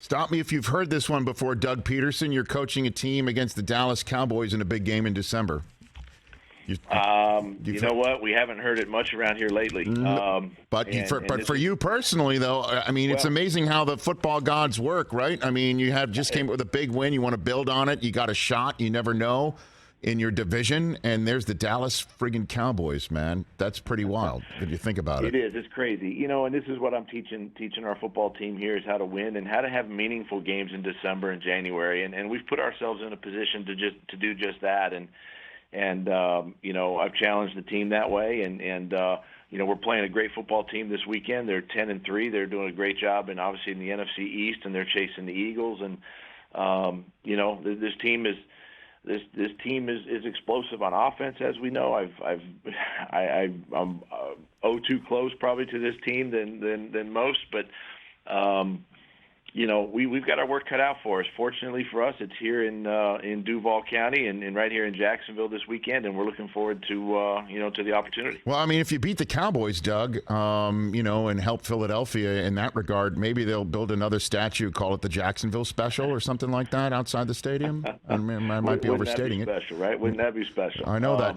Stop me if you've heard this one before, Doug Pederson. You're coaching a team against the Dallas Cowboys in a big game in December. You know what? We haven't heard it much around here lately. But for you personally, though, I mean, it's amazing how the football gods work, right? I mean, you just came up with a big win. You want to build on it. You got a shot. You never know in your division. And there's the Dallas friggin' Cowboys, man. That's pretty wild if you think about it. It is. It's crazy. You know, and this is what I'm teaching our football team here is how to win and how to have meaningful games in December and January. And we've put ourselves in a position to do just that. And you know, I've challenged the team that way, and you know, we're playing a great football team this weekend. They're 10-3. They're doing a great job, and obviously in the NFC East, and they're chasing the Eagles. And you know, this team is explosive on offense, as we know. I'm 0-2 close probably to this team than most, but. You know, we've got our work cut out for us. Fortunately for us, it's here in Duval County and right here in Jacksonville this weekend, and we're looking forward to you know, to the opportunity. Well, I mean, if you beat the Cowboys, Doug, you know, and help Philadelphia in that regard, maybe they'll build another statue, call it the Jacksonville Special or something like that outside the stadium. I might be overstating it. Special, right? Wouldn't that be special? I know that.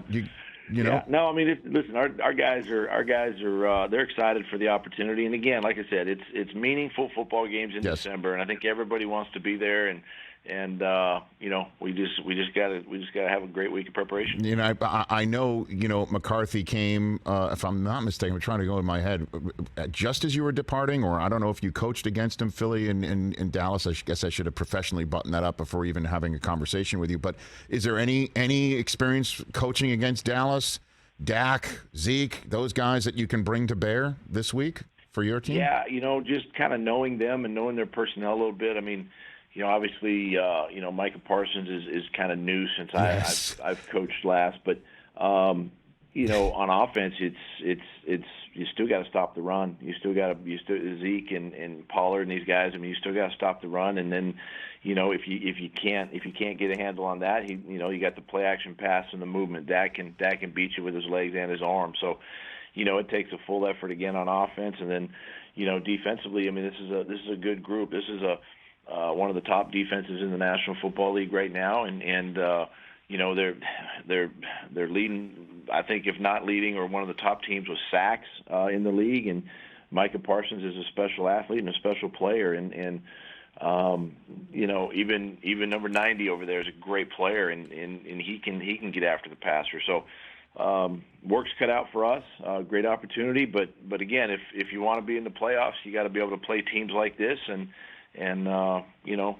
You know? Yeah. No, I mean, listen, our guys are they're excited for the opportunity, and again, like I said, it's meaningful football games in December, and I think everybody wants to be there, and you know, we just gotta have a great week of preparation. You know, I know, you know, McCarthy came, if I'm not mistaken, I'm trying to go in my head, just as you were departing, or I don't know if you coached against him, Philly and Dallas. I guess I should have professionally buttoned that up before even having a conversation with you. But is there any experience coaching against Dallas, Dak, Zeke, those guys that you can bring to bear this week for your team? Yeah, you know, just kind of knowing them and knowing their personnel a little bit. I mean, you know, obviously, you know, Micah Parsons is kind of new since I've coached last, but you know, on offense, it's you still got to stop the run. You still Zeke and Pollard and these guys. I mean, you still got to stop the run, and then, you know, if you can't get a handle on that, you know, you got the play action pass and the movement. Dak can beat you with his legs and his arms. So, you know, it takes a full effort again on offense, and then, you know, defensively. I mean, this is a good group. This is one of the top defenses in the National Football League right now, and you know, they're leading, I think, if not leading, or one of the top teams with sacks in the league. And Micah Parsons is a special athlete and a special player, and you know, even number 90 over there is a great player, and he can get after the passer. So work's cut out for us. Great opportunity, but again, if you want to be in the playoffs, you got to be able to play teams like this and you know,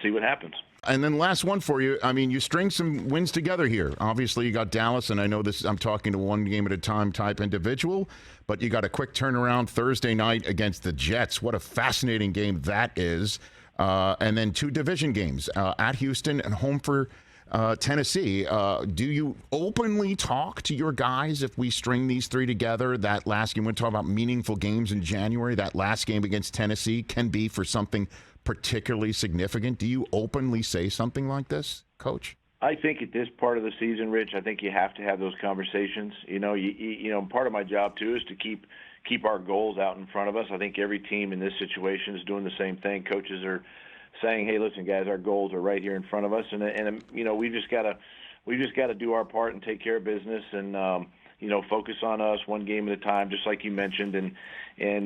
see what happens. And then last one for you. I mean, you string some wins together here. Obviously, you got Dallas, and I know this. I'm talking to one game at a time type individual, but you got a quick turnaround Thursday night against the Jets. What a fascinating game that is. And then 2 division games at Houston and home for Tennessee. Do you openly talk to your guys if we string these 3 together? That last game, we're talking about meaningful games in January. That last game against Tennessee can be for something particularly significant. Do you openly say something like this, Coach? I think at this part of the season, Rich, I think you have to have those conversations. You know, you know, part of my job too is to keep our goals out in front of us. I think every team in this situation is doing the same thing. Coaches are saying, "Hey, listen, guys, our goals are right here in front of us," and you know, we just gotta do our part and take care of business, and you know, focus on us one game at a time, just like you mentioned,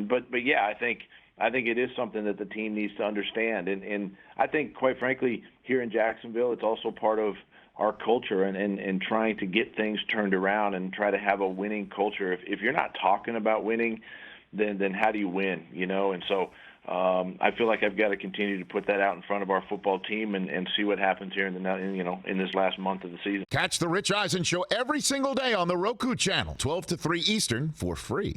but yeah, I think it is something that the team needs to understand, and I think, quite frankly, here in Jacksonville, it's also part of our culture and trying to get things turned around and try to have a winning culture. If you're not talking about winning, then how do you win? You know, and so. I feel like I've got to continue to put that out in front of our football team and see what happens here in this last month of the season. Catch the Rich Eisen Show every single day on the Roku channel, 12 to 3 Eastern, for free.